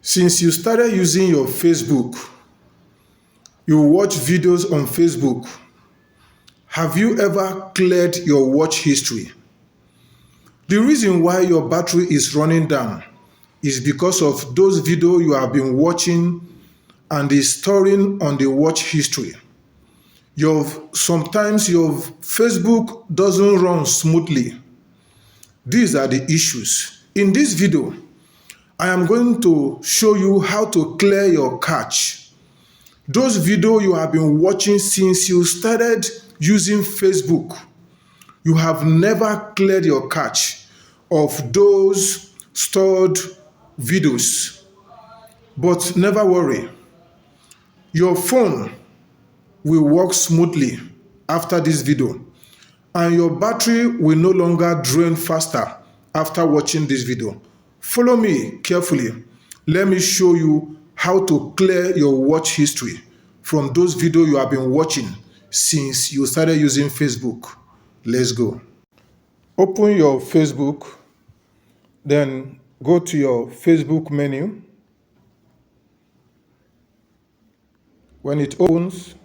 Since you started using your Facebook, you watch videos on Facebook, have you ever cleared your watch history? The reason why your battery is running down is because of those videos you have been watching and is storing on the watch history. Sometimes your Facebook doesn't run smoothly. These are the issues. In this video, I am going to show you how to clear your cache. Those videos you have been watching since you started using Facebook, you have never cleared your cache of those stored videos. But never worry, your phone will work smoothly after this video, and your battery will no longer drain faster after watching this video. Follow me carefully. Let me show you how to clear your watch history from those videos you have been watching since you started using Facebook. Let's go. Open your Facebook, then go to your Facebook menu. When it opens,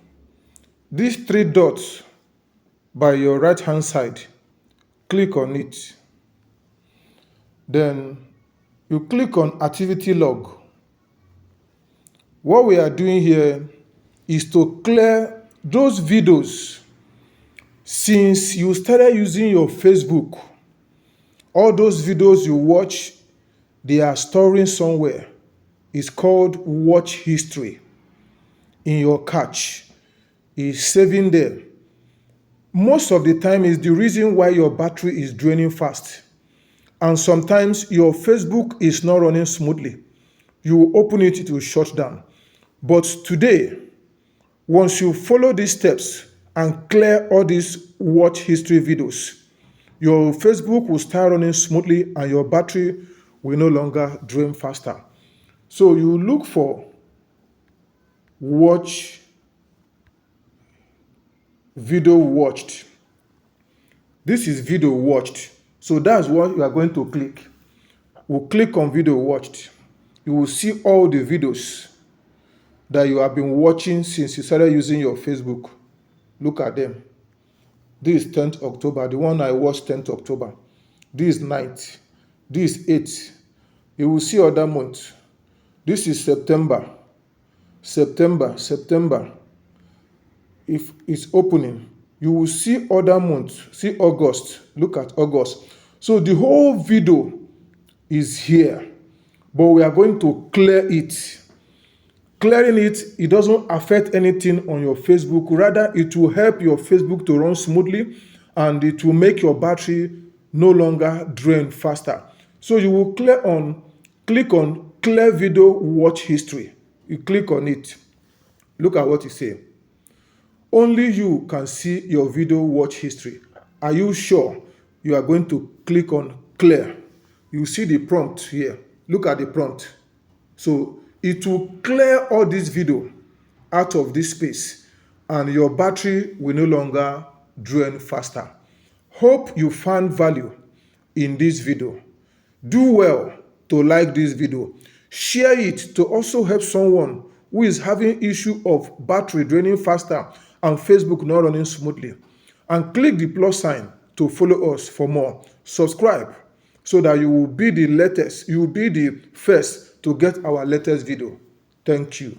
these three dots by your right hand side, click on it. Then you click on activity log. What we are doing here is to clear those videos since you started using your Facebook. All those videos you watch, they are storing somewhere. It's called watch history in your cache. It's saving there. Most of the time is the reason why your battery is draining fast. And sometimes your Facebook is not running smoothly. You open it, it will shut down. But today, once you follow these steps and clear all these watch history videos, your Facebook will start running smoothly and your battery will no longer drain faster. So you look for watch video watched. This is video watched. So that's what you are going to click. We'll click on video watched. You will see all the videos that you have been watching since you started using your Facebook. Look at them. This is 10th October, the one I watched 10th October. This is 9th. This is 8th. You will see other months. This is September. September. If it's opening, you will see other months. See August. Look at August. So the whole video is here, but we are going to clear it. Clearing it doesn't affect anything on your Facebook. Rather, it will help your Facebook to run smoothly and it will make your battery no longer drain faster. So you will click on clear video watch history. You click on it. Look at what it says. Only you can see your video watch history. Are you sure? You are going to click on clear. You see the prompt here. Look at the prompt. So it will clear all this video out of this space and your battery will no longer drain faster. Hope you found value in this video. Do well to like this video. Share it to also help someone who is having issue of battery draining faster and Facebook not running smoothly. And click the plus sign to follow us for more. Subscribe so that you will be the first to get our latest video. Thank you.